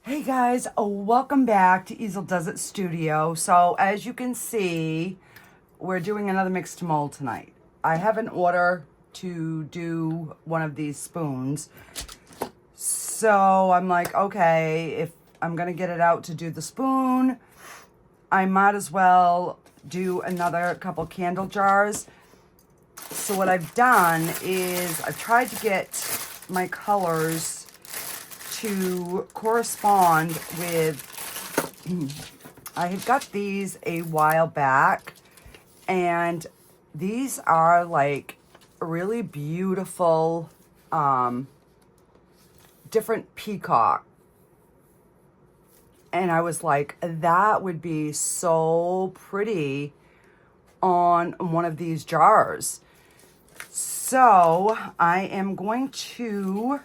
Hey guys, welcome back to Easel Does It Studio. So as you can see, we're doing another mix to mold tonight. I have an order to do one of these spoons. So I'm like, okay, if I'm gonna get it out to do the spoon, I might as well do another couple candle jars. So what I've done is I've tried to get my colors to correspond with, I had got these a while back, and these are like really beautiful, different peacock. And I was like, that would be so pretty on one of these jars. So I am going to,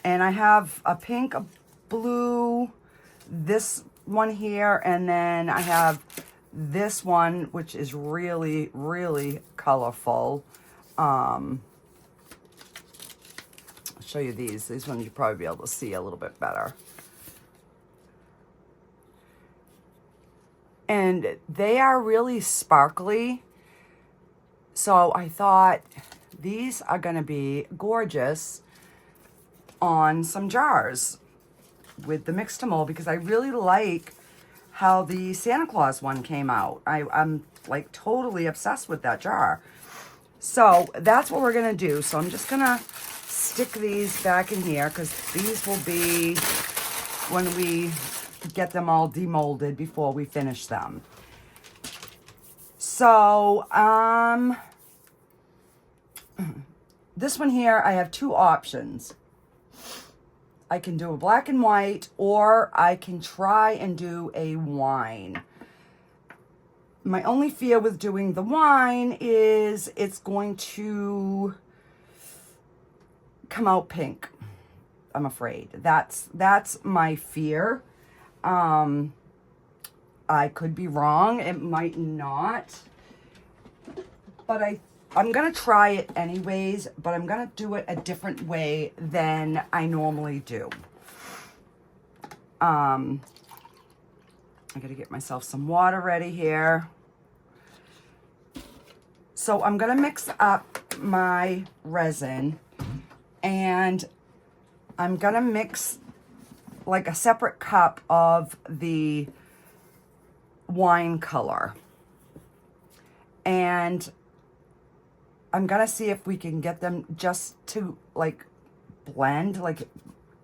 and I have a pink, a blue, this one here, and then I have this one, which is really, really colorful. I'll show you these. These ones you'll probably be able to see a little bit better. And they are really sparkly. So I thought these are gonna be gorgeous on some jars with the mix to mold, because I really like how the Santa Claus one came out. I'm like totally obsessed with that jar. So that's what we're gonna do. So I'm just gonna stick these back in here because these will be when we get them all demolded before we finish them. So this one here, I have two options. I can do a black and white, or I can try and do a wine. My only fear with doing the wine is it's going to come out pink. I'm afraid. That's my fear. I could be wrong. It might not. But I'm going to try it anyways, but I'm going to do it a different way than I normally do. I got to get myself some water ready here. So I'm going to mix up my resin, and I'm going to mix like a separate cup of the wine color. And I'm gonna see if we can get them just to like blend, like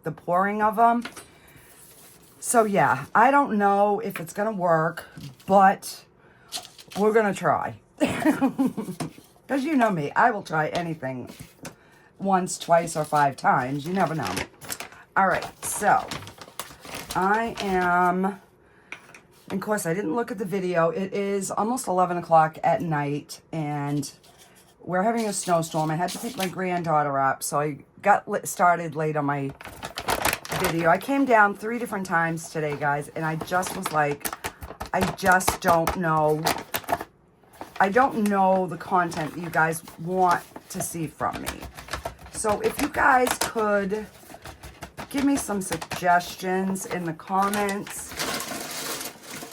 the pouring of them. So yeah, I don't know if it's gonna work, but we're gonna try. Because you know me, I will try anything once, twice, or 5 times. You never know. All right, so I am, and of course I didn't look at the video. It is almost 11 o'clock at night, and we're having a snowstorm. I had to pick my granddaughter up, so I got started late on my video. I came down 3 different times today, guys, and I just was like, I just don't know. I don't know the content you guys want to see from me. So if you guys could give me some suggestions in the comments,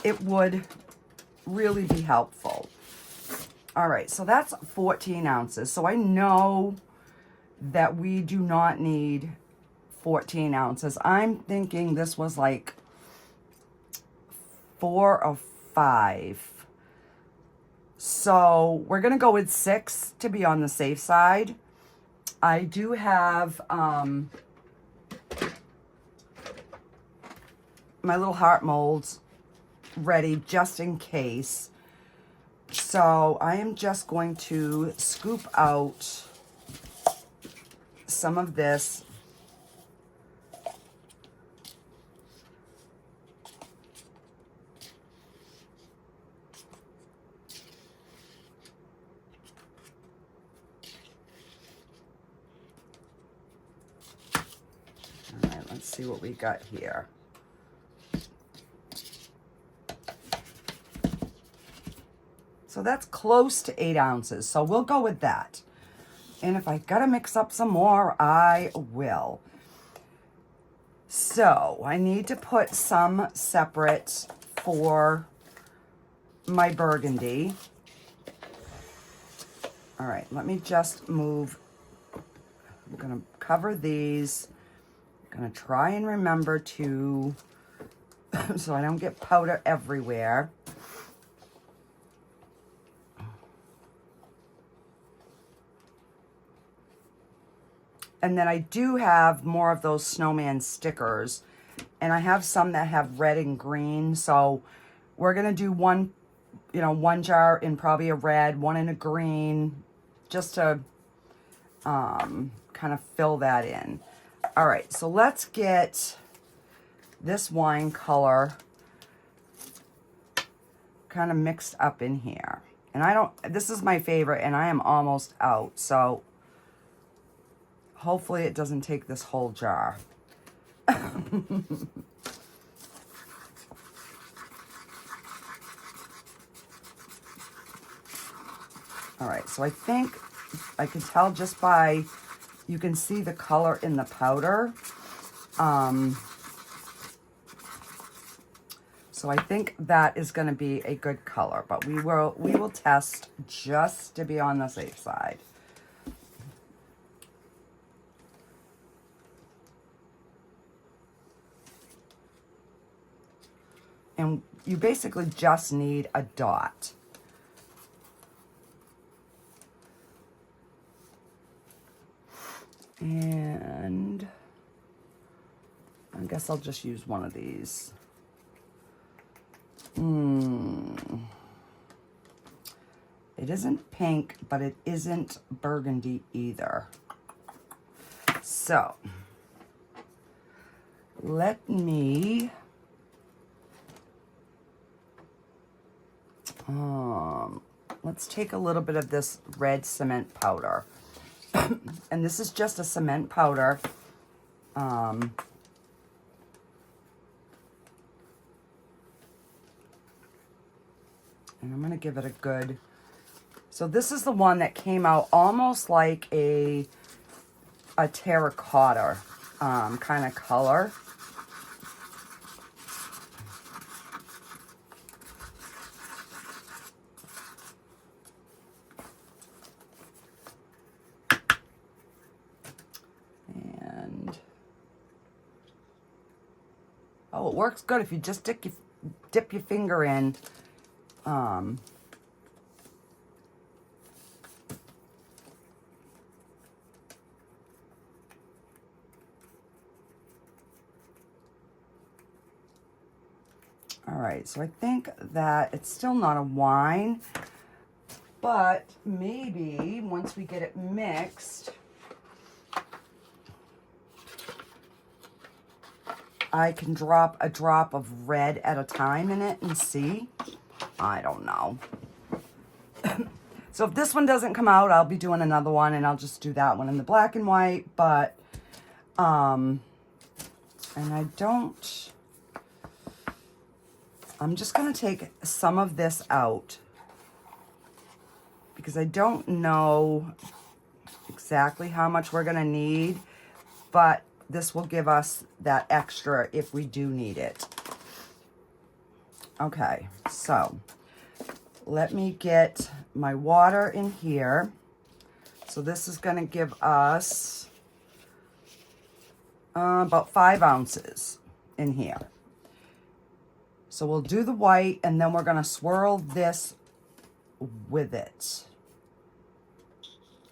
it would really be helpful. All right, so that's 14 ounces. So I know that we do not need 14 ounces. I'm thinking this was like 4 or 5. So we're gonna go with 6 to be on the safe side. I do have my little heart molds ready just in case. So I am just going to scoop out some of this. All right, let's see what we got here. So that's close to 8 ounces. So we'll go with that. And if I gotta mix up some more, I will. So I need to put some separate for my burgundy. All right, let me just move. I'm gonna cover these. I'm gonna try and remember to, so I don't get powder everywhere. And then I do have more of those snowman stickers, and I have some that have red and green. So we're gonna do one, you know, one jar in probably a red, one in a green, just to kind of fill that in. All right, so let's get this wine color kind of mixed up in here. And I don't, this is my favorite, and I am almost out, so hopefully it doesn't take this whole jar. All right, so I think I can tell just by, you can see the color in the powder. So I think that is going to be a good color, but we will test just to be on the safe side. And you basically just need a dot. And I guess I'll just use one of these. It isn't pink, but it isn't burgundy either. So let me let's take a little bit of this red cement powder. And this is just a cement powder. And I'm going to give it a good... So this is the one that came out almost like a terracotta kind of color. Oh, it works good if you just dip your finger in. All right, so I think that it's still not a wine, but maybe once we get it mixed, I can drop a drop of red at a time in it and see. I don't know. So if this one doesn't come out, I'll be doing another one, and I'll just do that one in the black and white. But, and I don't, I'm just going to take some of this out because I don't know exactly how much we're going to need, but this will give us that extra if we do need it. Okay, so let me get my water in here. So this is going to give us about 5 ounces in here. So we'll do the white, and then we're going to swirl this with it.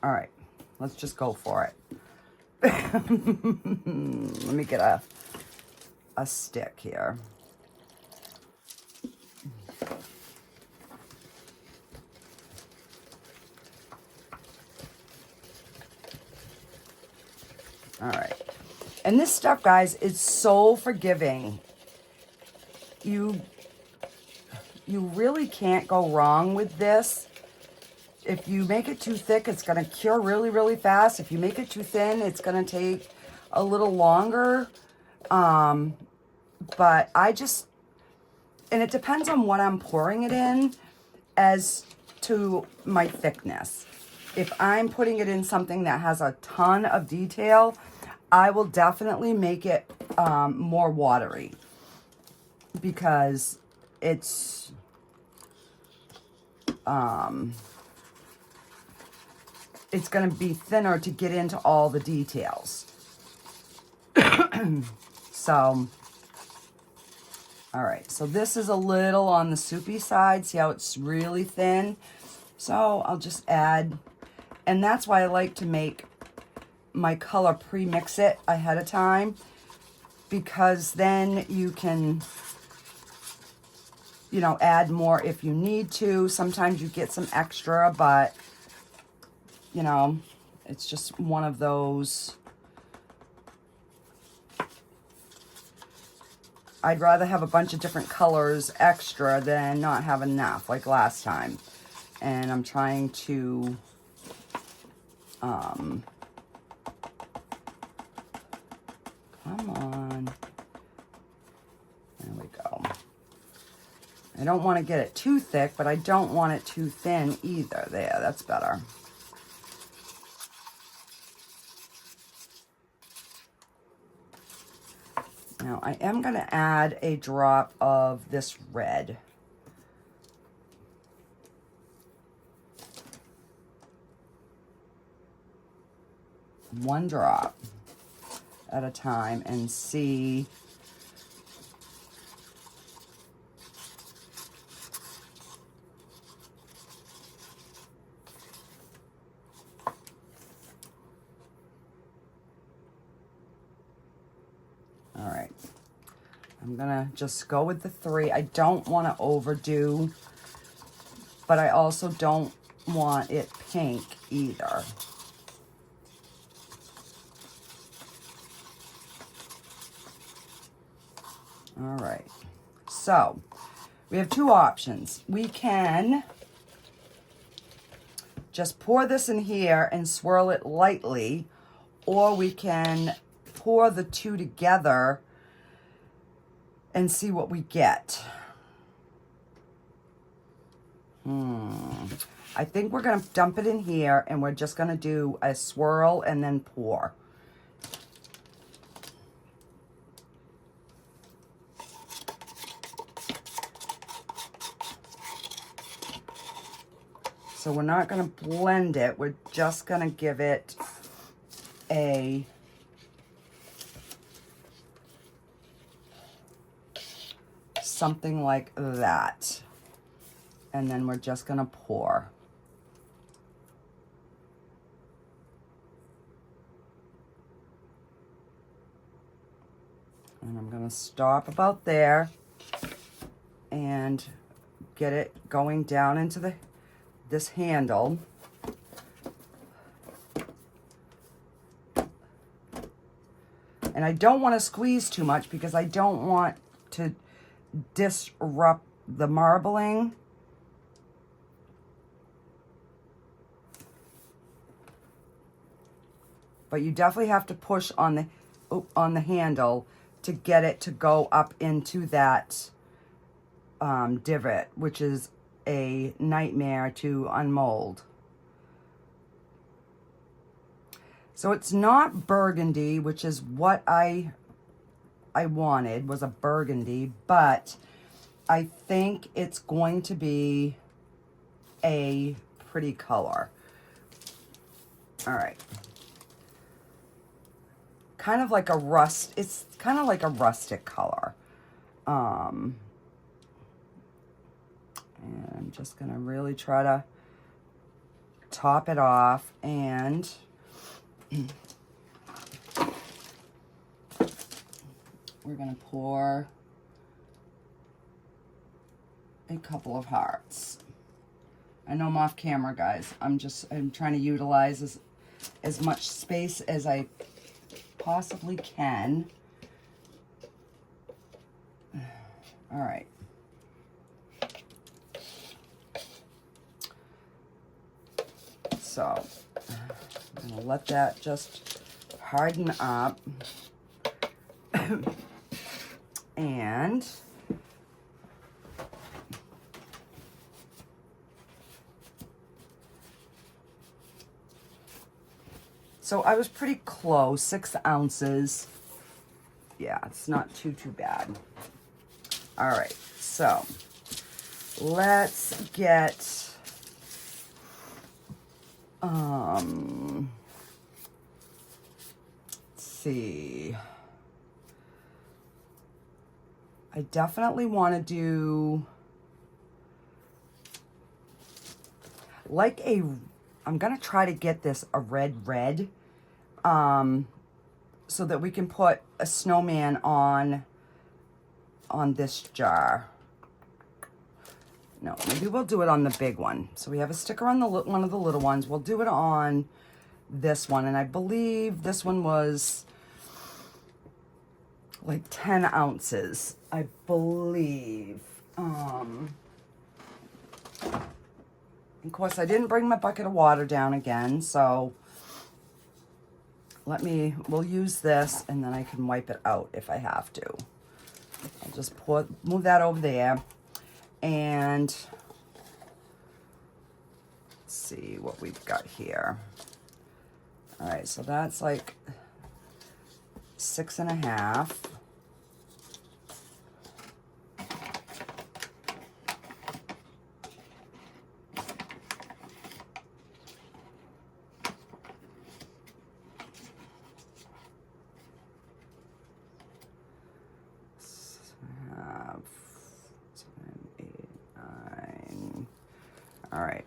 All right, let's just go for it. Let me get a stick here. All right. And this stuff, guys, is so forgiving. You really can't go wrong with this. If you make it too thick, it's going to cure really, really fast. If you make it too thin, it's going to take a little longer. But I just, and it depends on what I'm pouring it in as to my thickness. If I'm putting it in something that has a ton of detail, I will definitely make it more watery because it's going to be thinner to get into all the details. So, all right, so this is a little on the soupy side. See how it's really thin? So I'll just add, and that's why I like to make my color pre-mix it ahead of time, because then you can, you know, add more if you need to. Sometimes you get some extra, but, you know, it's just one of those. I'd rather have a bunch of different colors extra than not have enough, like last time. And I'm trying to, come on. There we go. I don't want to get it too thick, but I don't want it too thin either. There, that's better. Now, I am going to add a drop of this red. One drop at a time and see all right. I'm gonna just go with the 3. I don't want to overdo, but I also don't want it pink either. All right, so we have 2 options. We can just pour this in here and swirl it lightly, or we can pour the 2 together and see what we get. I think we're gonna dump it in here and we're just gonna do a swirl and then pour. So we're not going to blend it. We're just going to give it a something like that. And then we're just going to pour. And I'm going to stop about there and get it going down into this handle. And I don't want to squeeze too much because I don't want to disrupt the marbling. But you definitely have to push on the handle to get it to go up into that divot, which is a nightmare to unmold. So it's not burgundy, which is what I wanted, was a burgundy, but I think it's going to be a pretty color. All right. Kind of like a rust, it's kind of like a rustic color. And I'm just gonna really try to top it off, and we're gonna pour a couple of hearts. I know I'm off camera, guys. I'm trying to utilize as much space as I possibly can. All right. So I'm gonna let that just harden up. And so I was pretty close, 6 ounces. yeah, it's not too bad. All right, so let's get, let's see. I definitely want to do like I'm going to try to get this a red, so that we can put a snowman on this jar. No, maybe we'll do it on the big one. So we have a sticker on the one of the little ones. We'll do it on this one. And I believe this one was like 10 ounces, I believe. Of course, I didn't bring my bucket of water down again, so we'll use this, and then I can wipe it out if I have to. I'll just move that over there, and let's see what we've got here. All right, so that's like 6.5. All right,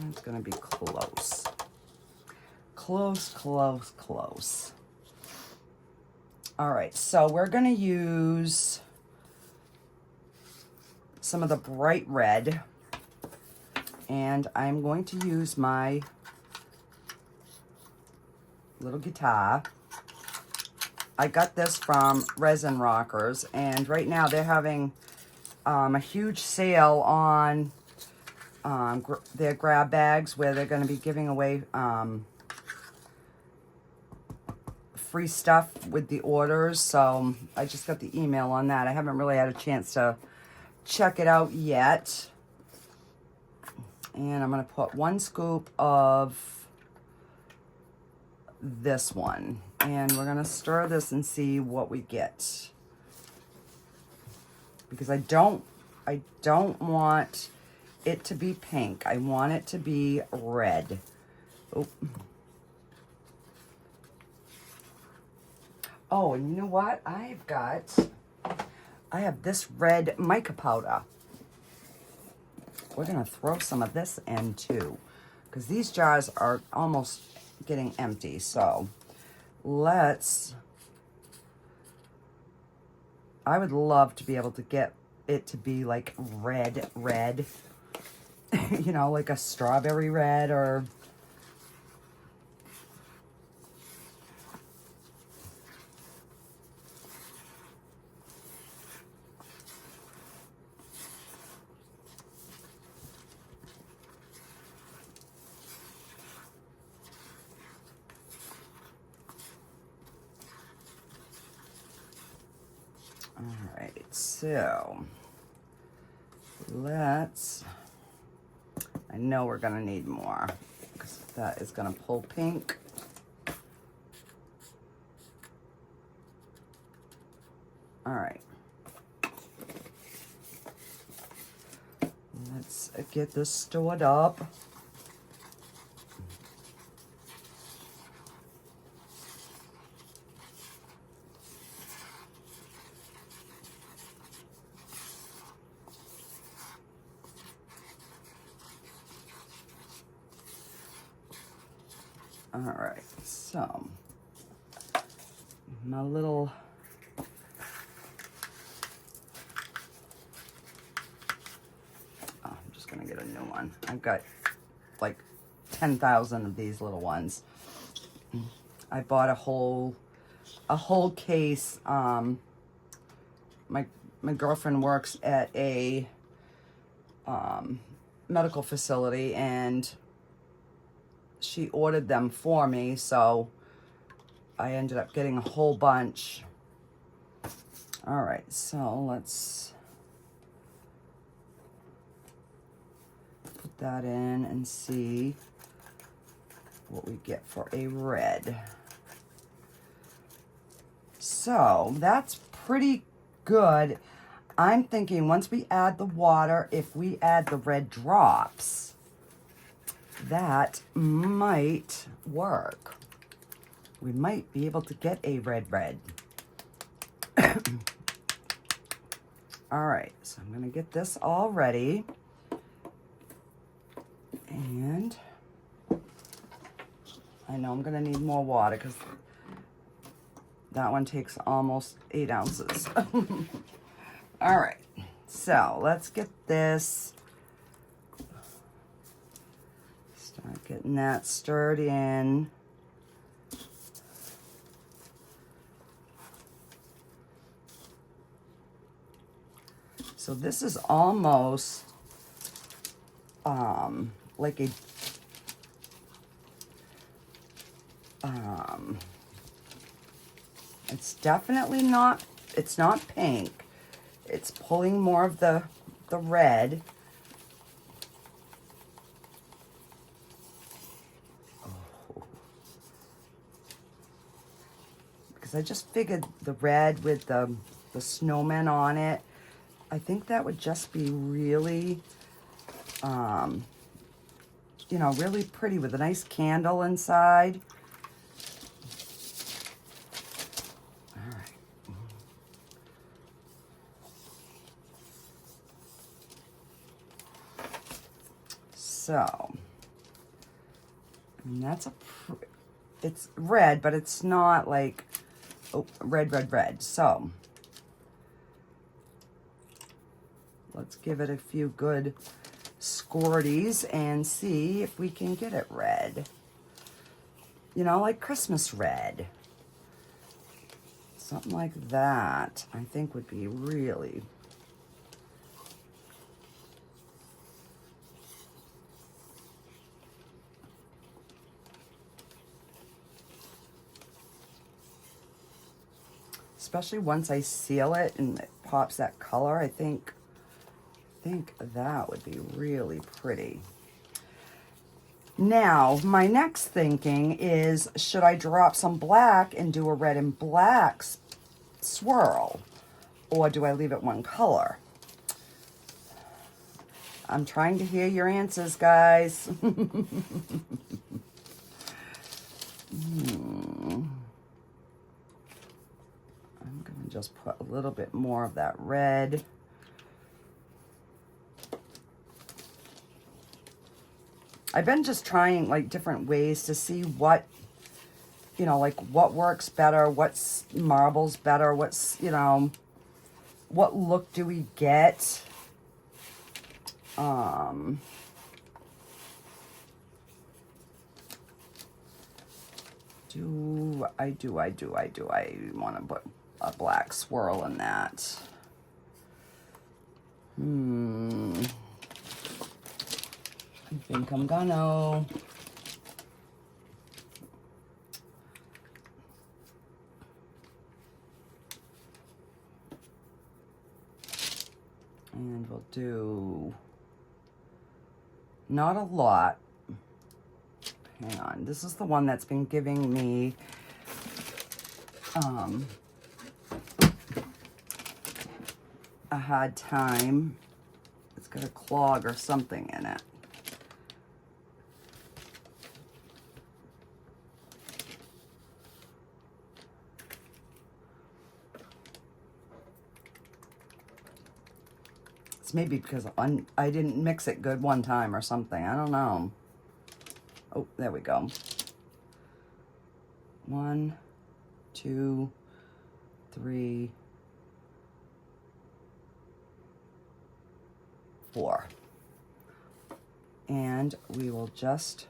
it's gonna be close. Close. All right, so we're gonna use some of the bright red, and I'm going to use my little guitar. I got this from Resin Rockers, and right now they're having a huge sale on their grab bags, where they're going to be giving away free stuff with the orders. So I just got the email on that. I haven't really had a chance to check it out yet. And I'm going to put 1 scoop of this one, and we're going to stir this and see what we get, because I don't want it to be pink. I want it to be red. Oh, and you know what? I have this red mica powder. We're gonna throw some of this in too, because these jars are almost getting empty. So I would love to be able to get it to be like red, you know, like a strawberry red, or all right, so I know we're gonna need more, because that is gonna pull pink. All right, let's get this stored up. All right, so my little I'm just gonna get a new one. I've got like 10,000 of these little ones. I bought a whole case. My girlfriend works at a medical facility, and she ordered them for me, so I ended up getting a whole bunch. All right, so let's put that in and see what we get for a red. So that's pretty good. I'm thinking once we add the water, if we add the red drops, that might work. We might be able to get a red. All right, so I'm gonna get this all ready. And I know I'm gonna need more water because that one takes almost 8 ounces. All right, so let's get this. Start getting that stirred in. So this is almost like a it's definitely not, it's not pink. It's pulling more of the red. Oh. Because I just figured the red with the snowman on it, I think that would just be really, you know, really pretty with a nice candle inside. All right. So, and that's it's red, but it's not like, oh, red. So, let's give it a few good squirties and see if we can get it red. You know, like Christmas red. Something like that, I think would be really. Especially once I seal it and it pops that color, I think that would be really pretty. Now, my next thinking is, should I drop some black and do a red and black swirl? Or do I leave it one color? I'm trying to hear your answers, guys. I'm going to just put a little bit more of that red. I've been just trying like different ways to see what, you know, like what works better, what's marbles better, what's, you know, what look do we get? Do I want to put a black swirl in that? I think I'm gonna. And we'll do not a lot. Hang on, this is the one that's been giving me a hard time. It's got a clog or something in it. It's maybe because I didn't mix it good one time or something. I don't know. Oh, there we go. 1, 2, 3, 4. And we will just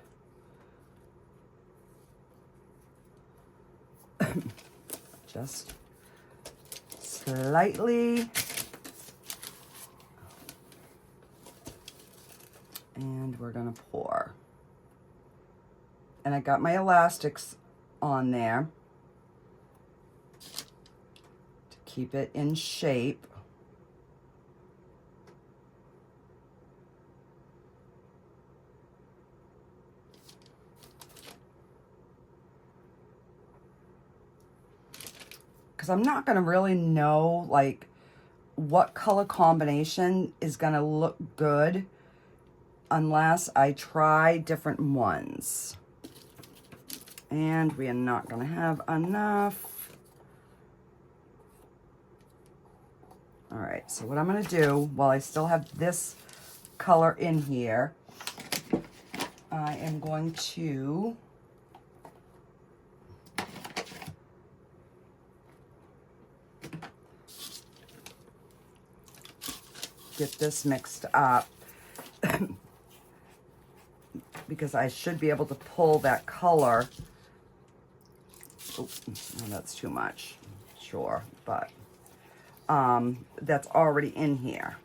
slightly, and we're gonna pour. And I got my elastics on there to keep it in shape. because I'm not going to really know like what color combination is going to look good unless I try different ones. And we are not going to have enough. All right, so what I'm going to do while I still have this color in here, I am going to get this mixed up because I should be able to pull that color. Oh, that's too much, sure, but that's already in here.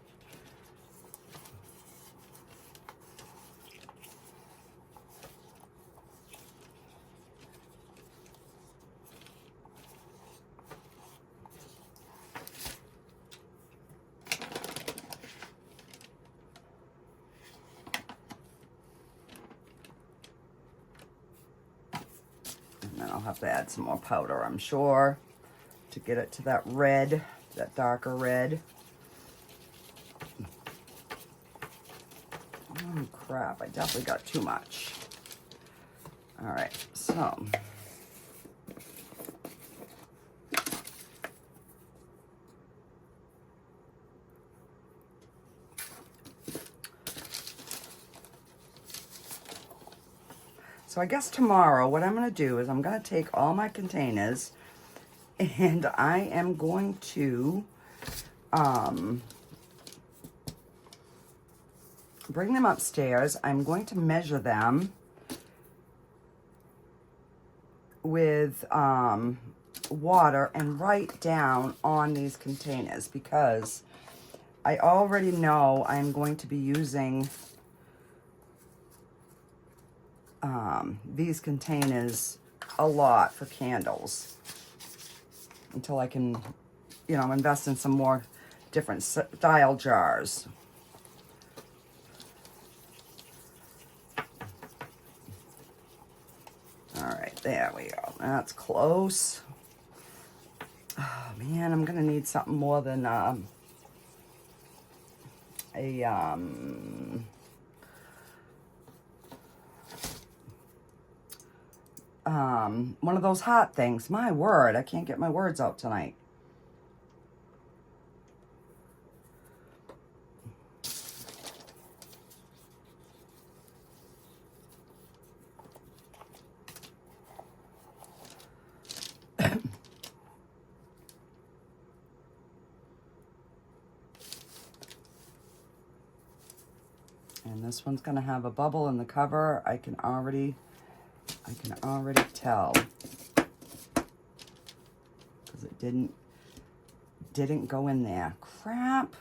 And then I'll have to add some more powder, I'm sure, to get it to that red, that darker red. Oh crap, I definitely got too much. All right, so. So I guess tomorrow what I'm going to do is I'm going to take all my containers and I am going to bring them upstairs. I'm going to measure them with water and write down on these containers because I already know I'm going to be using these containers a lot for candles until I can, you know, invest in some more different style jars. All right, there we go. That's close. Oh man, I'm gonna need something more than one of those hot things. My word, I can't get my words out tonight. And this one's gonna have a bubble in the cover. I can already tell because it didn't go in there. Crap.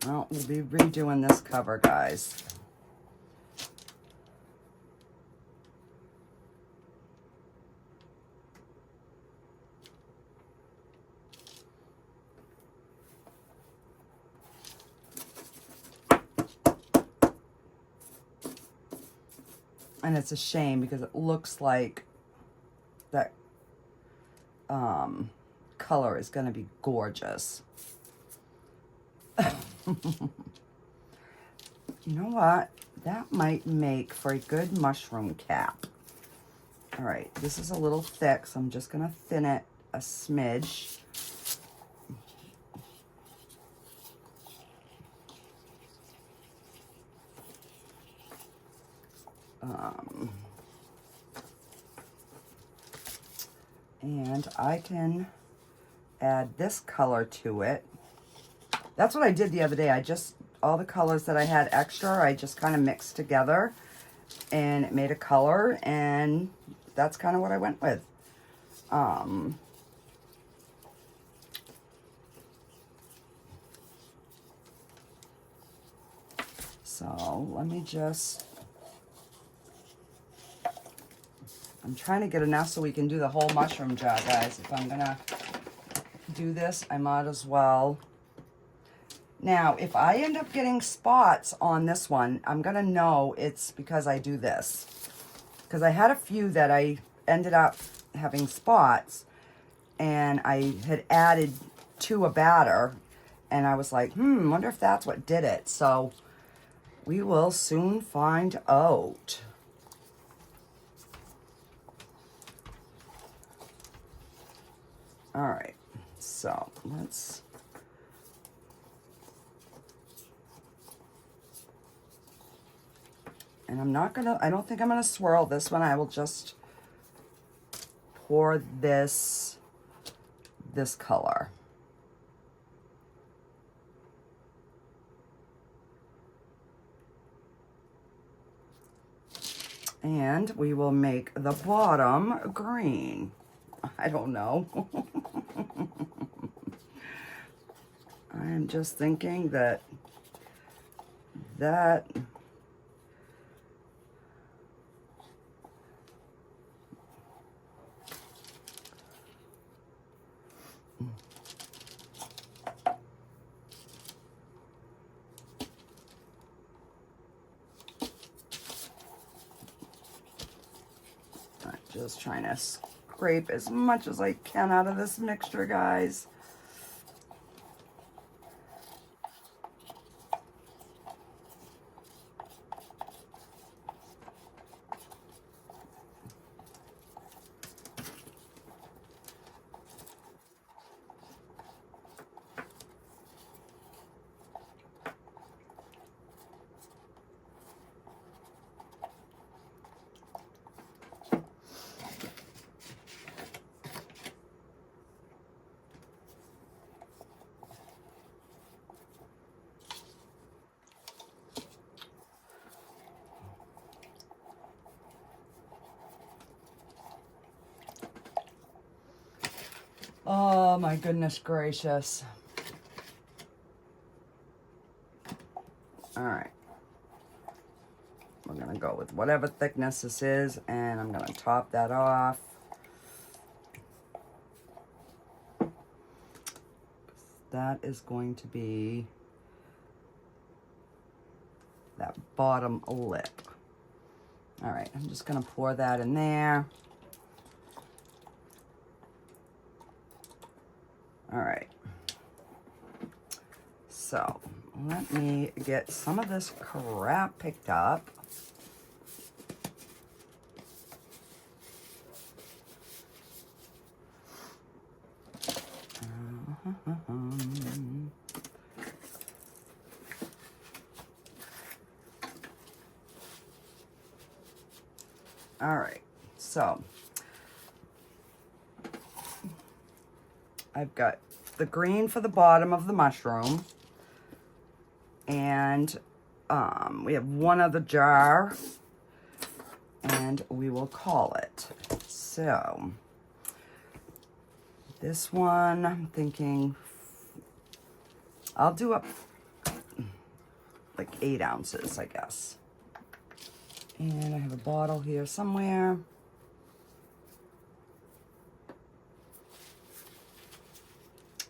Well, we'll be redoing this cover, guys. And it's a shame because it looks like that color is going to be gorgeous. You know what? That might make for a good mushroom cap. All right, this is a little thick, so I'm just going to thin it a smidge. And I can add this color to it. That's what I did the other day. All the colors that I had extra, I just kind of mixed together and it made a color, and that's kind of what I went with. So let me just, I'm trying to get enough so we can do the whole mushroom jar, guys. If I'm gonna do this, I might as well Now, if I end up getting spots on this one, I'm going to know it's because I do this. Because I had a few that I ended up having spots, and I had added to a batter, and I was like, wonder if that's what did it. So we will soon find out. All right, so let's... And I don't think I'm gonna swirl this one. I will just pour this color. And we will make the bottom green. I don't know. I'm just thinking that I'm just trying to scrape as much as I can out of this mixture, guys. Oh my goodness gracious. All right. We're gonna go with whatever thickness this is, and I'm gonna top that off. That is going to be that bottom lip. All right, I'm just gonna pour that in there. All right, so let me get some of this crap picked up. All right, so I've got the green for the bottom of the mushroom, and we have one other jar, and we will call it. So this one, I'm thinking I'll do up like 8 ounces, I guess. And I have a bottle here somewhere.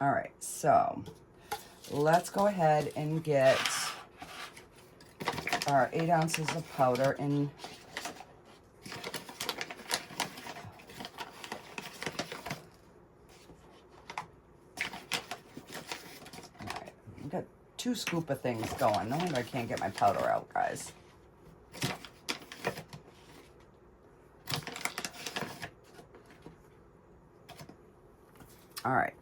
All right, so let's go ahead and get our 8 ounces of powder in. All right, I've got 2 scoop of things going. No wonder I can't get my powder out, guys. All right,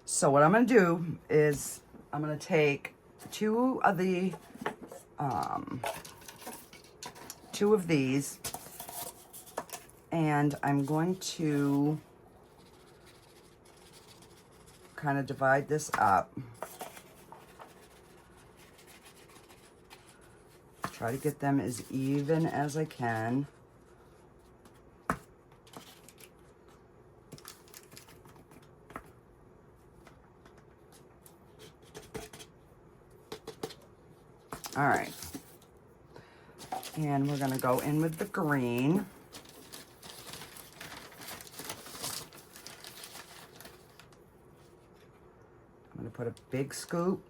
so what I'm gonna do is I'm gonna take 2 of these, and I'm going to kind of divide this up. Try to get them as even as I can. All right, and we're gonna go in with the green. I'm gonna put a big scoop.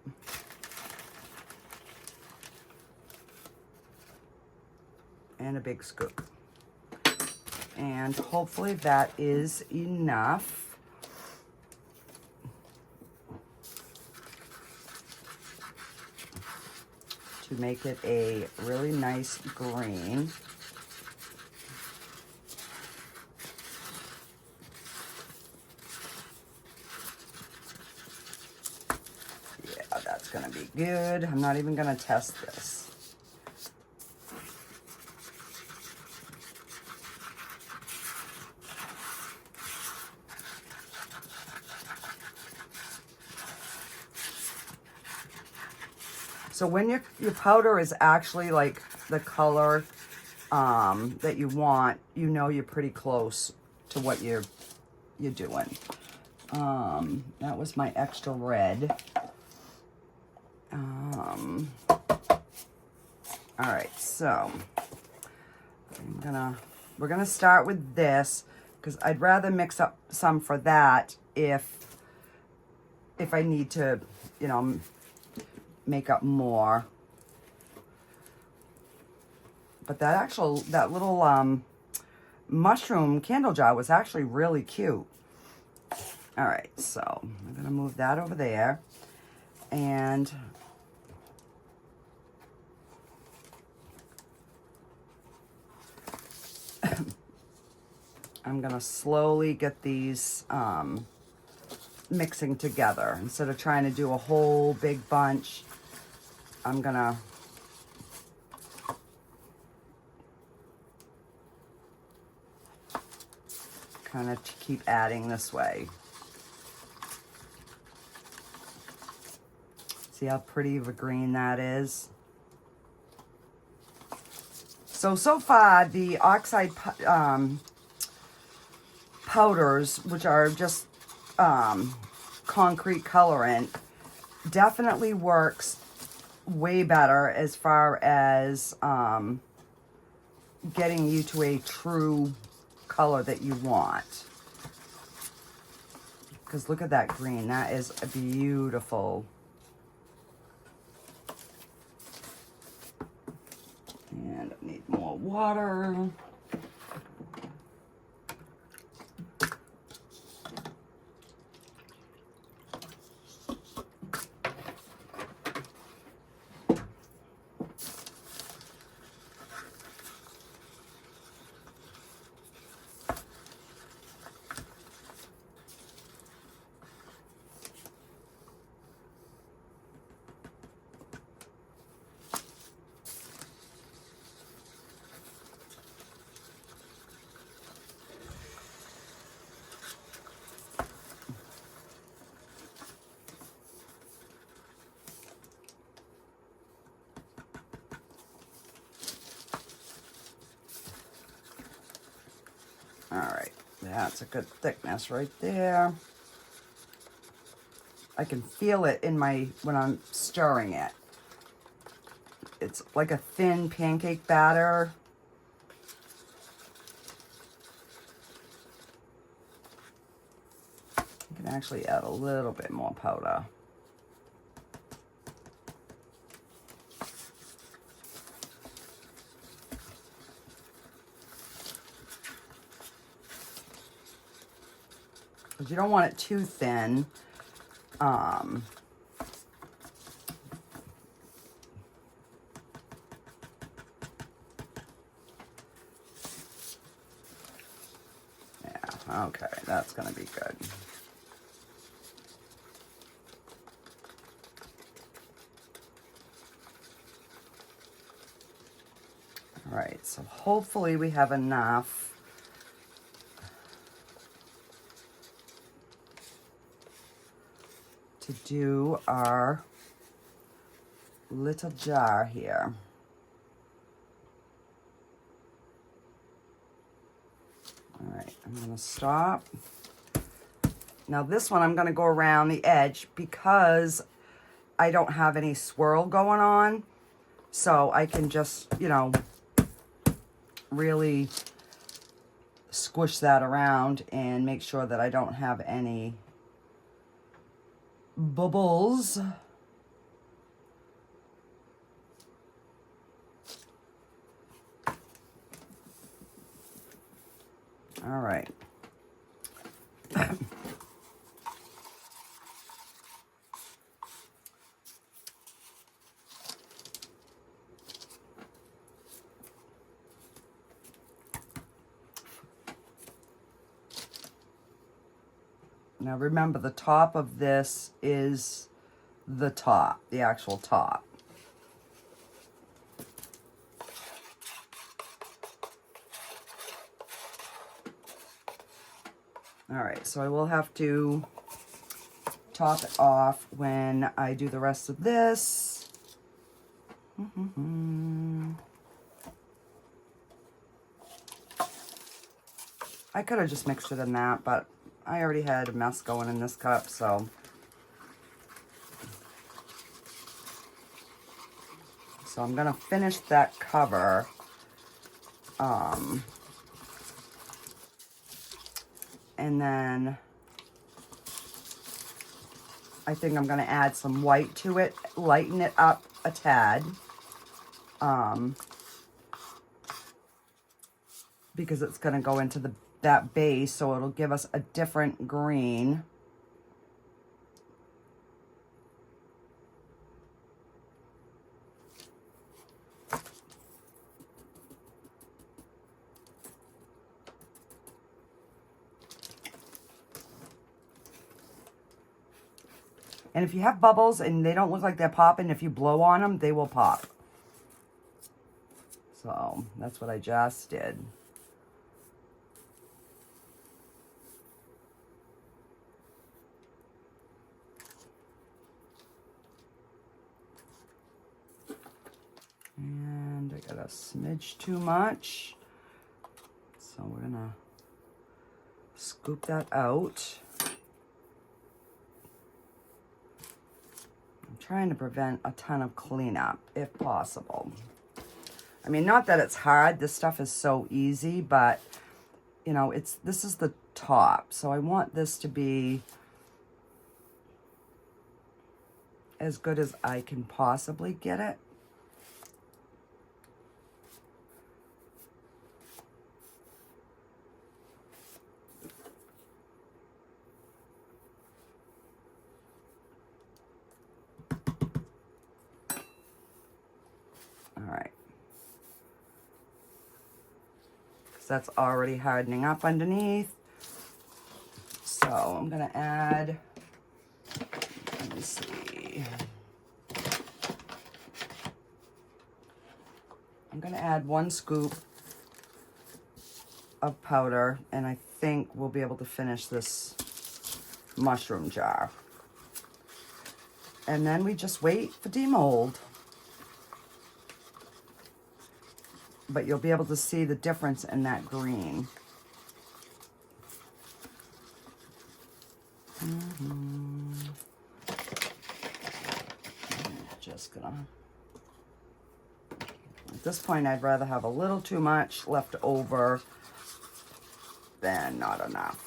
and a big scoop. And hopefully that is enough. To make it a really nice green. Yeah, that's gonna be good. I'm not even gonna test this. So when your powder is actually like the color that you want, you know you're pretty close to what you're doing. That was my extra red. All right, so we're gonna start with this because I'd rather mix up some for that if I need to, you know, make up more. But that little mushroom candle jar was actually really cute. All right, so I'm gonna move that over there, and I'm gonna slowly get these mixing together. Instead of trying to do a whole big bunch, I'm gonna kind of keep adding this way. See how pretty of a green that is? So far, the oxide powders, which are just concrete colorant, definitely works way better as far as getting you to a true color that you want. Because look at that green. That is beautiful. And I need more water. All right, that's a good thickness right there. I can feel it in when I'm stirring it. It's like a thin pancake batter. You can actually add a little bit more powder. Because you don't want it too thin. Yeah, okay, that's gonna be good. All right, so hopefully we have enough. To do our little jar here. All right, I'm gonna stop. Now this one I'm gonna go around the edge because I don't have any swirl going on. So I can just, you know, really squish that around and make sure that I don't have any bubbles. All right. Now remember, the top of this is the top, the actual top. All right, so I will have to top it off when I do the rest of this. I could have just mixed it in that, but I already had a mess going in this cup, so. So I'm gonna finish that cover. And then I think I'm gonna add some white to it, lighten it up a tad. Because it's gonna go into that base, so it'll give us a different green. And if you have bubbles and they don't look like they're popping, if you blow on them, they will pop. So that's what I just did. And I got a smidge too much. So we're gonna scoop that out. I'm trying to prevent a ton of cleanup if possible. I mean, not that it's hard, this stuff is so easy, but you know, this is the top. So I want this to be as good as I can possibly get it. All right. Because that's already hardening up underneath. So I'm going to add, let me see. I'm going to add 1 scoop of powder, and I think we'll be able to finish this mushroom jar. And then we just wait for demold. But you'll be able to see the difference in that green. I'm just gonna, at this point, I'd rather have a little too much left over than not enough.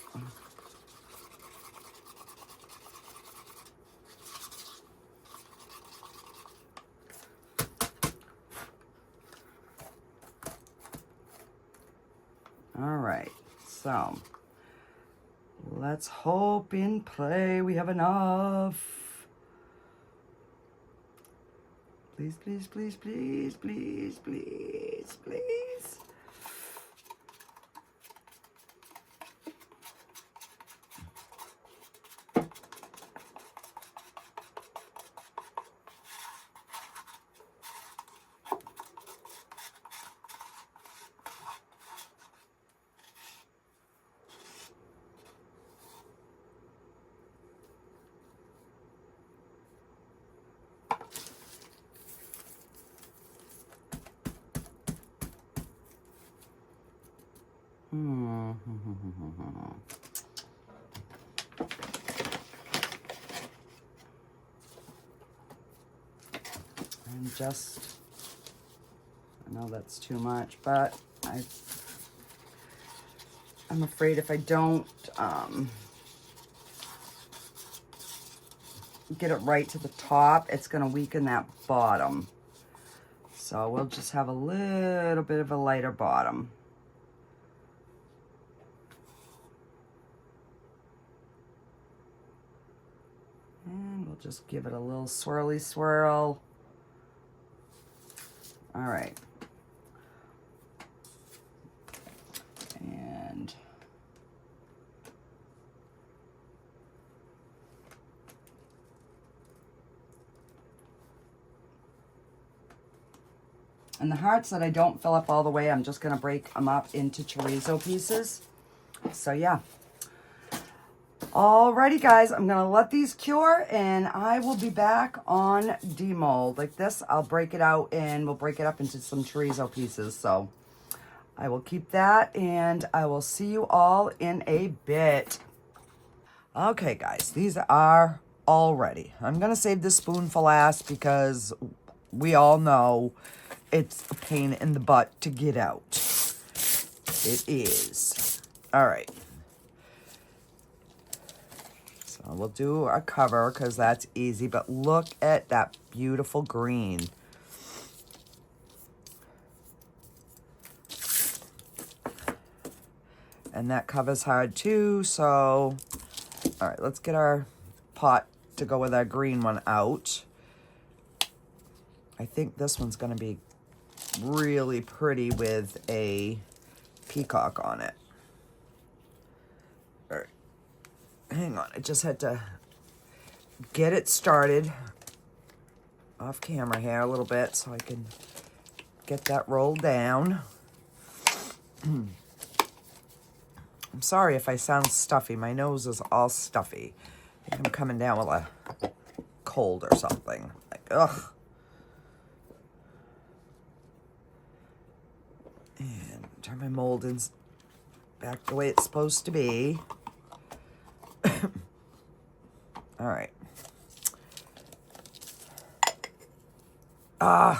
All right, so let's hope and pray we have enough. Please, please, please, please, please, please, please. And just, I know that's too much, but I'm afraid if I don't get it right to the top, it's going to weaken that bottom. So we'll just have a little bit of a lighter bottom. we'll just give it a little swirly swirl. All right. And the hearts that I don't fill up all the way, I'm just going to break them up into chorizo pieces. So yeah. Alrighty guys, I'm going to let these cure and I will be back on demold. Like this, I'll break it out and we'll break it up into some chorizo pieces. So I will keep that and I will see you all in a bit. Okay guys, these are all ready. I'm going to save this spoon for last because we all know it's a pain in the butt to get out. It is. All right. So we'll do a cover because that's easy, but look at that beautiful green. And that cover's hard too, so all right, let's get our pot to go with our green one out. I think this one's going to be really pretty with a peacock on it. All right. Hang on, I just had to get it started off camera here a little bit so I can get that rolled down. I'm sorry if I sound stuffy. My nose is all stuffy. I think I'm coming down with a cold or something. Like, ugh. And turn my moldings back the way it's supposed to be. All right. I'm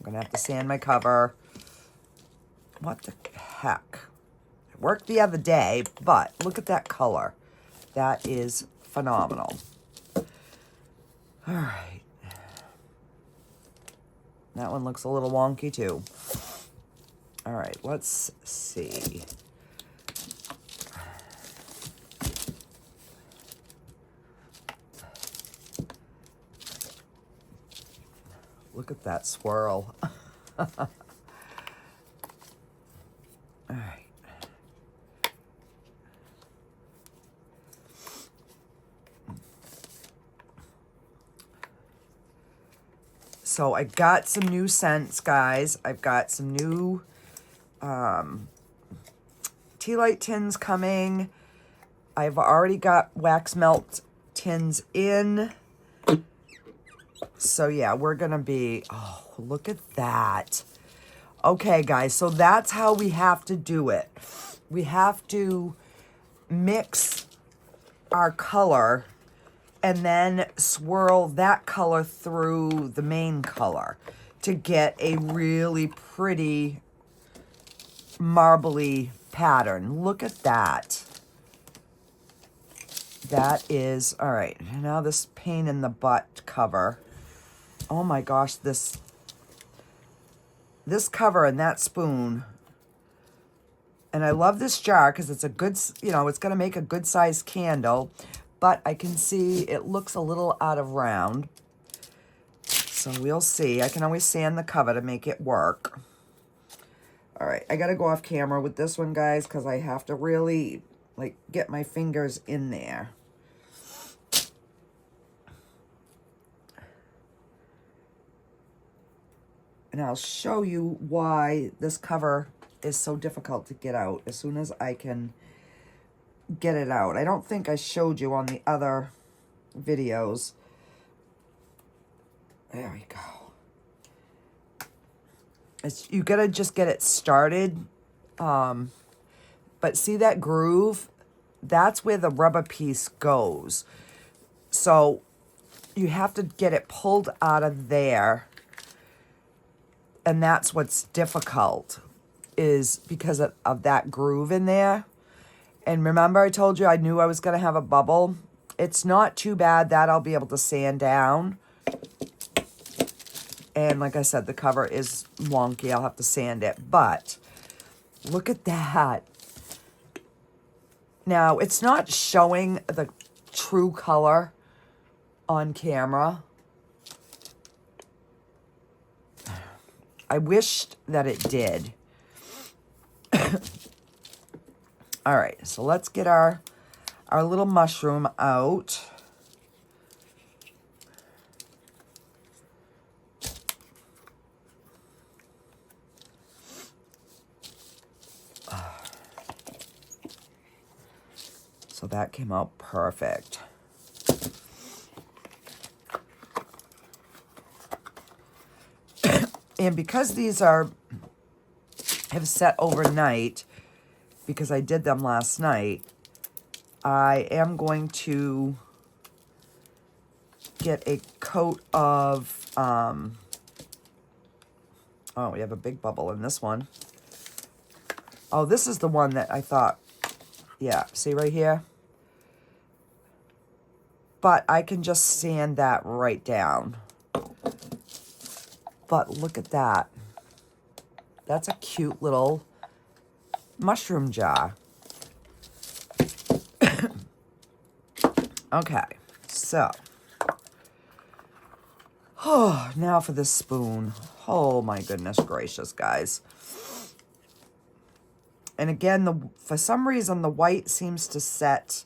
gonna have to sand my cover. What the heck? It worked the other day, but look at that color. That is phenomenal. All right. That one looks a little wonky too. All right, let's see. Look at that swirl. All right. So I got some new scents, guys. I've got some new tea light tins coming. I've already got wax melt tins in. So yeah, we're gonna be, oh, look at that. Okay guys, so that's how we have to do it. We have to mix our color and then swirl that color through the main color to get a really pretty marbly pattern. Look at that. That is, all right, now this pain in the butt cover. Oh my gosh, this cover and that spoon. And I love this jar because it's a good, you know, it's going to make a good sized candle. But I can see it looks a little out of round. So we'll see. I can always sand the cover to make it work. All right, I got to go off camera with this one, guys, because I have to really, like, get my fingers in there. And I'll show you why this cover is so difficult to get out as soon as I can get it out. I don't think I showed you on the other videos. There we go. You gotta just get it started. But see that groove? That's where the rubber piece goes. So you have to get it pulled out of there. And that's what's difficult, is because of that groove in there. And remember I told you I knew I was going to have a bubble? It's not too bad. That I'll be able to sand down. And like I said, the cover is wonky. I'll have to sand it. But look at that. Now, it's not showing the true color on camera. I wished that it did. All right, so let's get our little mushroom out. So that came out perfect. And because these have set overnight, because I did them last night, I am going to get a coat of, oh, we have a big bubble in this one. Oh, this is the one that I thought, yeah, see right here? But I can just sand that right down. But look at that. That's a cute little mushroom jar. Okay, so. Oh, now for this spoon. Oh my goodness gracious, guys. And again, for some reason, the white seems to set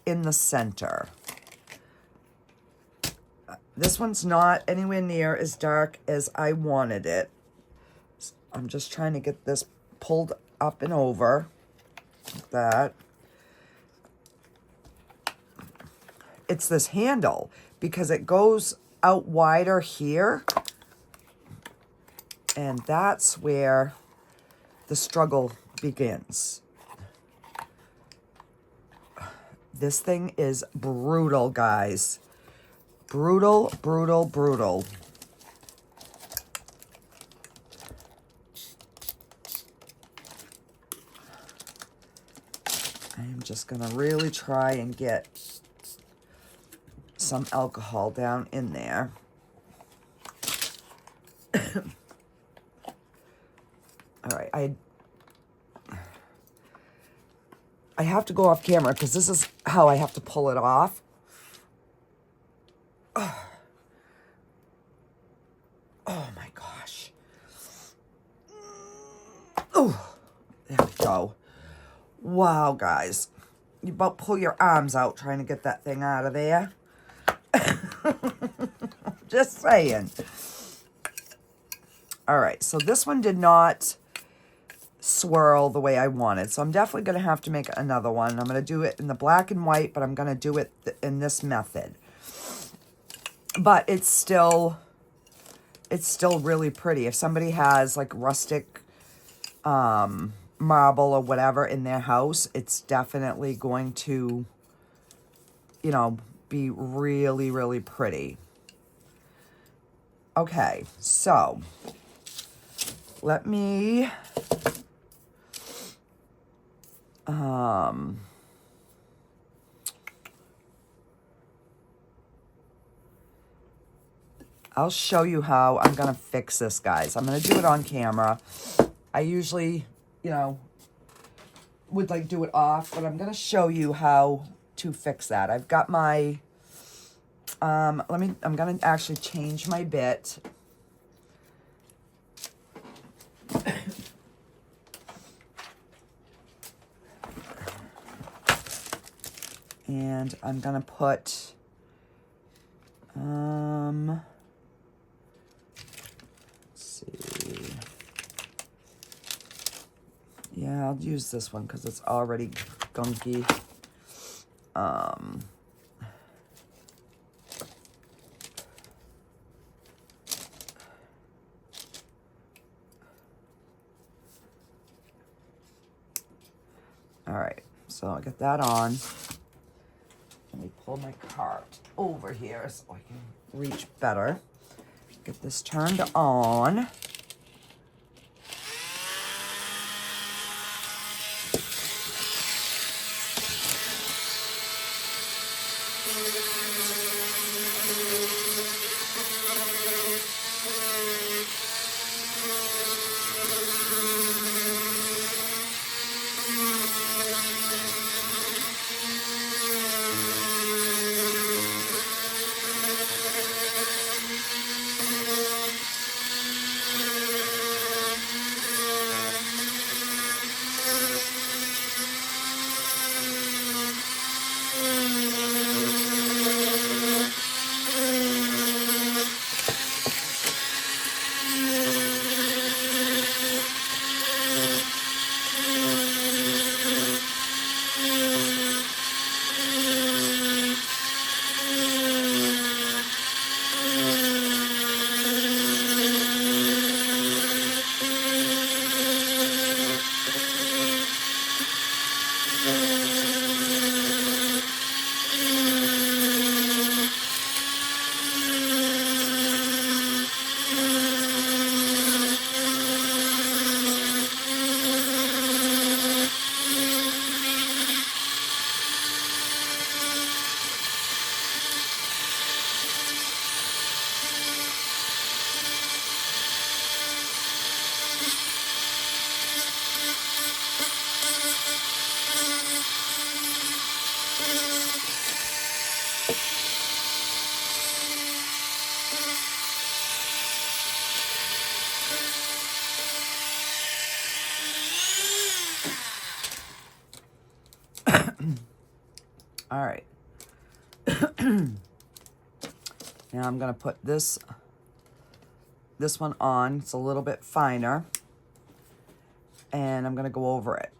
in the center. This one's not anywhere near as dark as I wanted it. I'm just trying to get this pulled up and over, like that. It's this handle, because it goes out wider here. And that's where the struggle begins. This thing is brutal, guys. Brutal, brutal, brutal. I am just going to really try and get some alcohol down in there. All right, I have to go off camera because this is how I have to pull it off. Oh my gosh. Oh, there we go. Wow, guys. You about pull your arms out trying to get that thing out of there. Just saying. All right, so this one did not swirl the way I wanted. So I'm definitely going to have to make another one. I'm going to do it in the black and white, but I'm going to do it in this method. But it's still really pretty. If somebody has like rustic marble or whatever in their house, it's definitely going to, you know, be really, really pretty. Okay, so let me I'll show you how I'm going to fix this, guys. I'm going to do it on camera. I usually, you know, would like do it off, but I'm going to show you how to fix that. I've got my, I'm going to actually change my bit. And I'm going to put, let's see. Yeah, I'll use this one because it's already gunky. All right, so I'll get that on. Let me pull my cart over here so I can reach better. Get this turned on. All right. Now I'm going to put this one on. It's a little bit finer. And I'm going to go over it.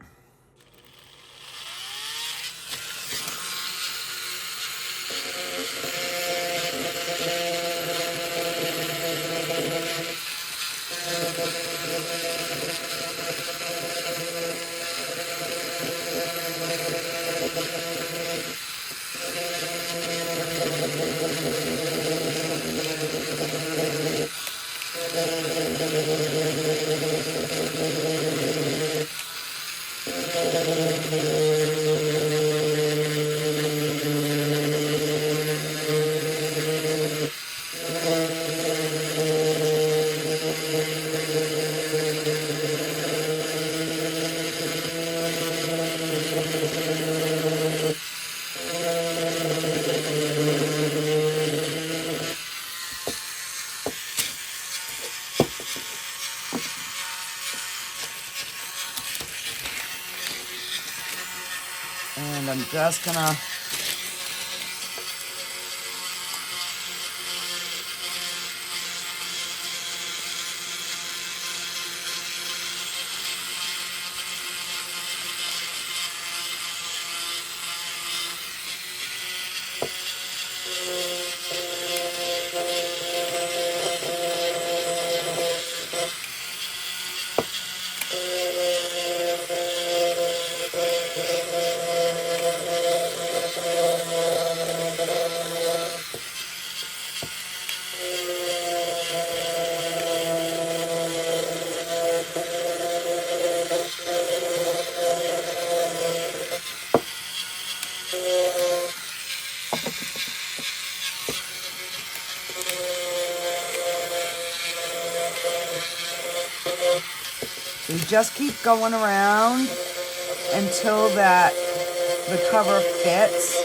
And I'm just gonna we just keep going around until that the cover fits.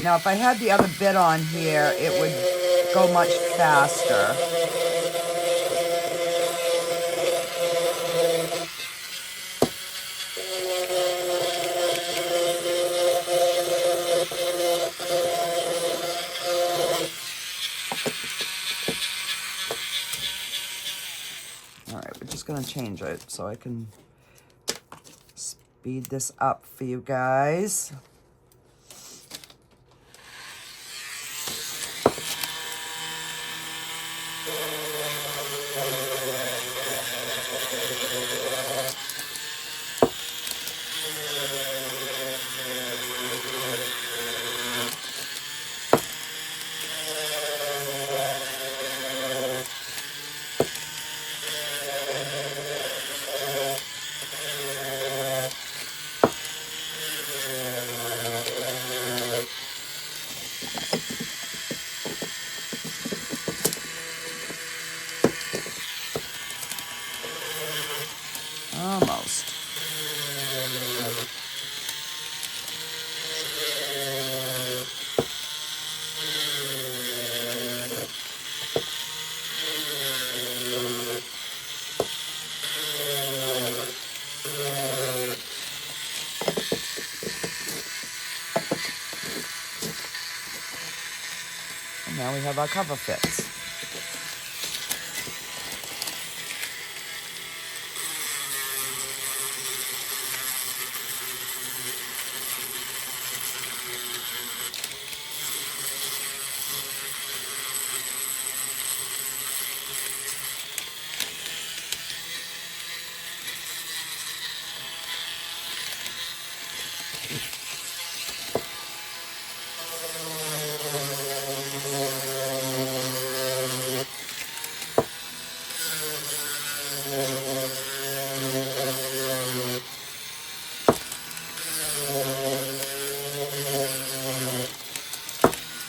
Now, if I had the other bit on here, it would go much faster. All right, we're just gonna change it so I can speed this up for you guys. Almost. And now we have our cover fits.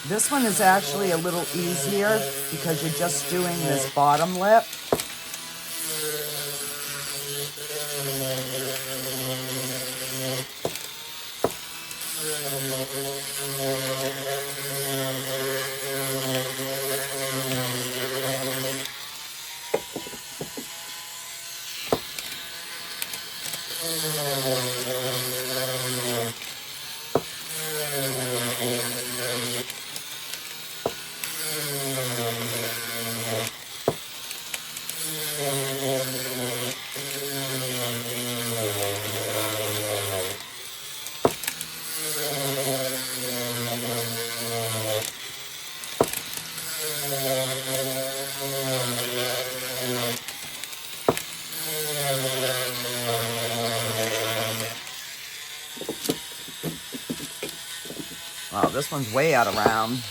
This one is actually a little easier because you're just doing this bottom lip. Wow, this one's way out of round.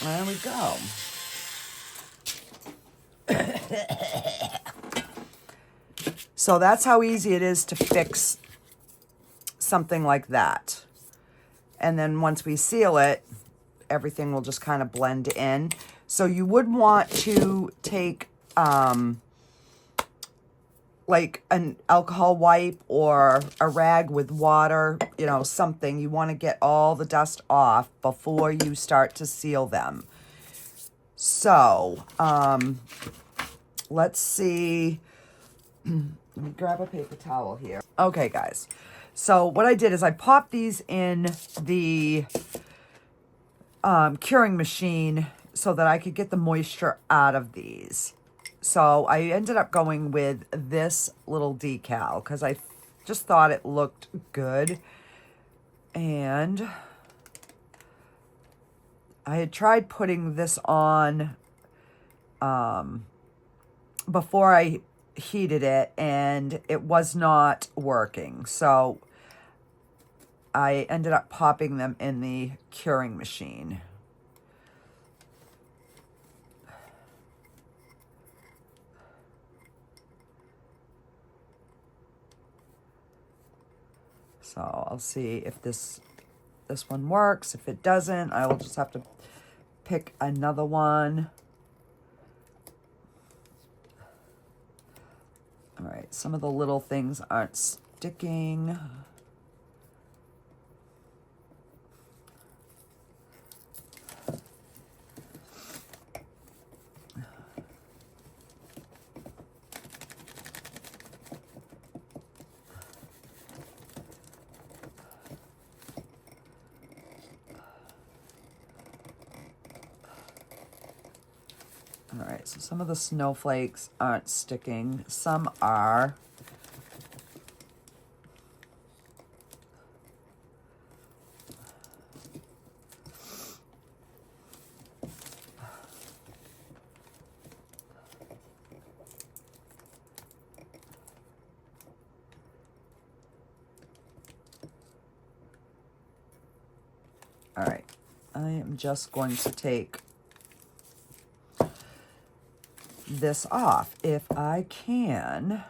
There we go. So that's how easy it is to fix something like that. And then once we seal it, everything will just kind of blend in. So you would want to take like an alcohol wipe or a rag with water, you know, something. You want to get all the dust off before you start to seal them. So let's see. Let me grab a paper towel here. Okay, guys. So what I did is I popped these in the curing machine so that I could get the moisture out of these. So I ended up going with this little decal because I just thought it looked good. And I had tried putting this on before I heated it, and it was not working. So I ended up popping them in the curing machine. So I'll see if this one works. If it doesn't, I will just have to pick another one. All right, some of the little things aren't sticking. All right, so some of the snowflakes aren't sticking. Some are. All right, I am just going to take this off if I can.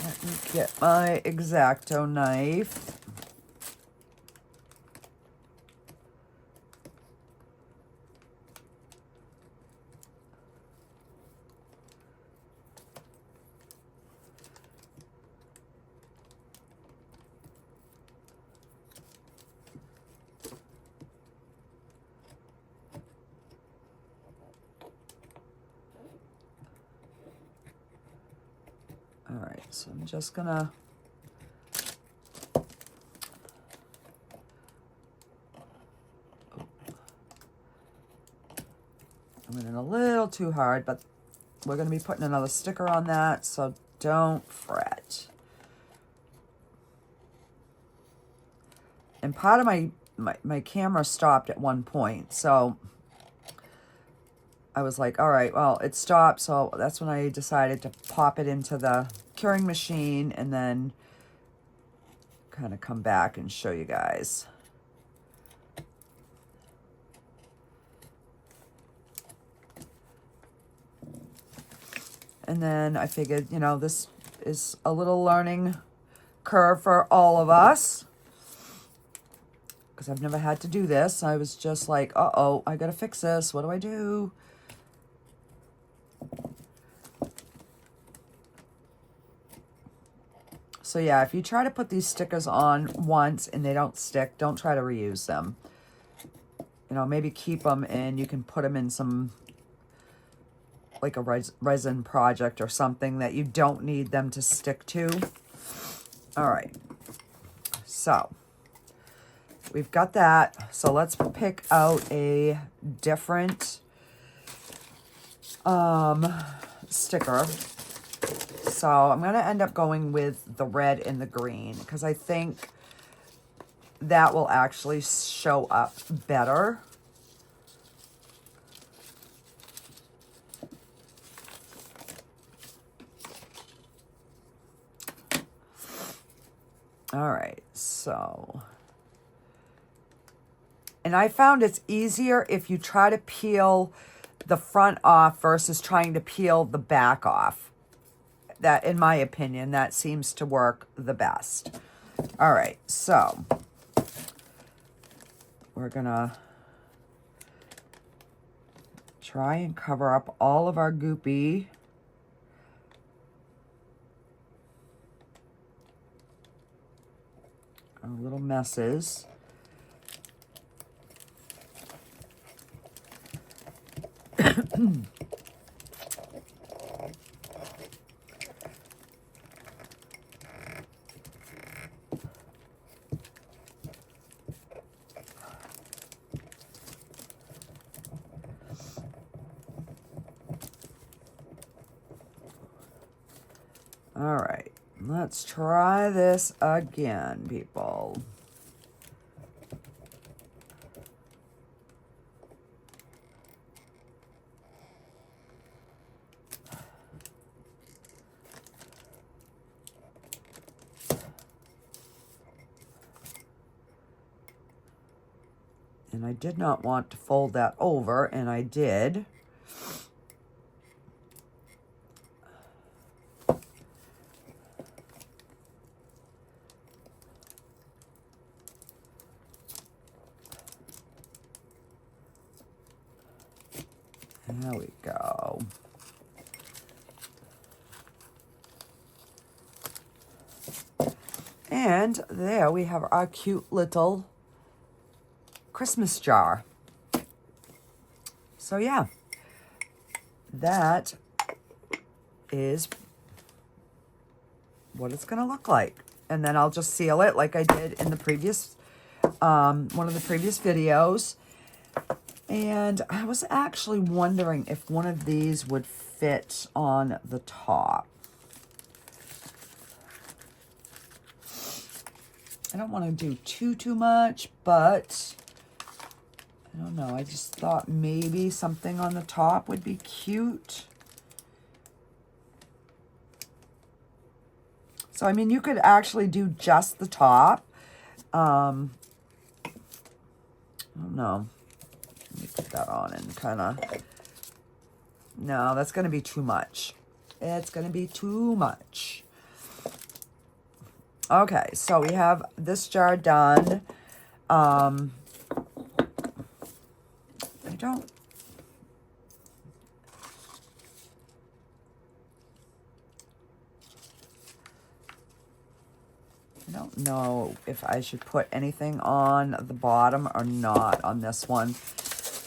Let me get my X-Acto knife. All right, so I'm just gonna I went in a little too hard, but we're gonna be putting another sticker on that, so don't fret. And part of my camera stopped at one point, so I was like, all right, well, it stopped, so that's when I decided to pop it into the curing machine and then kind of come back and show you guys. And then I figured, you know, this is a little learning curve for all of us, because I've never had to do this. I was just like, uh-oh, I gotta fix this. What do I do? So yeah, if you try to put these stickers on once and they don't stick, don't try to reuse them. You know, maybe keep them and you can put them in some, like a resin project or something that you don't need them to stick to. All right. so we've got that. So let's pick out a different sticker. So I'm going to end up going with the red and the green because I think that will actually show up better. All right, so, and I found it's easier if you try to peel the front off versus trying to peel the back off. That, in my opinion, that seems to work the best. All right, so we're gonna try and cover up all of our goopy. Our little messes. All right, let's try this again, people. And I did not want to fold that over, and I did. There we go. And there we have our cute little Christmas jar. So yeah, that is what it's going to look like. And then I'll just seal it like I did in the previous, one of the previous videos. And I was actually wondering if one of these would fit on the top. I don't want to do too much, but I don't know. I just thought maybe something on the top would be cute. So, I mean, you could actually do just the top. I don't know. Let me put that on and kind of... No, that's going to be too much. It's going to be too much. Okay, so we have this jar done. I don't know if I should put anything on the bottom or not on this one.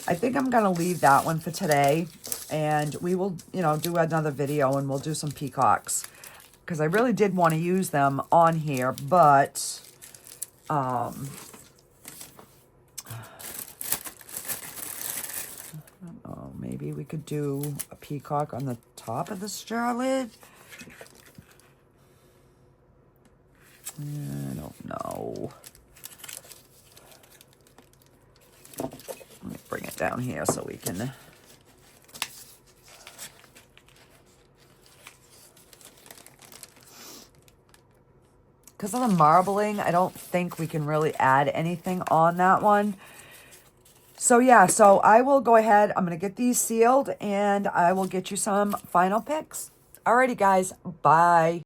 I think I'm going to leave that one for today. And we will, you know, do another video and we'll do some peacocks. Because I really did want to use them on here, but I don't know, maybe we could do a peacock on the top of this jar lid. I don't know. Let me bring it down here so we can... Because of the marbling, I don't think we can really add anything on that one. So yeah, so I will go ahead. I'm going to get these sealed and I will get you some final pics. Alrighty guys, bye.